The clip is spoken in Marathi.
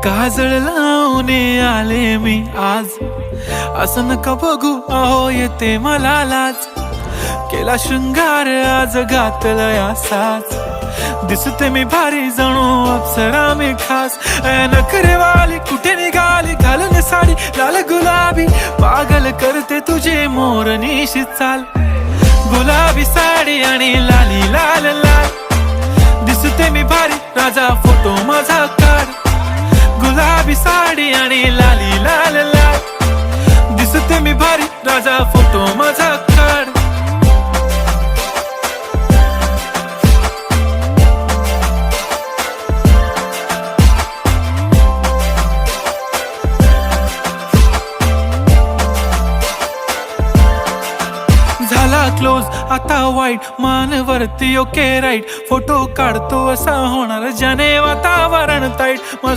काजळ लावून आले मी आज, असं नका बघू अहो येते मला लाज. केला शृंगार आज घातलाय असाच, दिसते मी भारी जणू अप्सरा मी खास. नखरेवाली कुठे निघाली घालून साडी लाल गुलाबी, पागल करते तुझे मोरनीशी चाल. गुलाबी साडी आणि लाली लाल लाल, दिसते मी भारी राजा फोटो माझा काढ. गुलाबी साडी आणि लाली लाल लाल, दिसते मी भारी राजा फोटो माझा काढ. झाला क्लोज आता वाईट, मान वरती ओके राईट, फोटो काढतो असा होणार ज्याने वातावरण ताईट. मस्त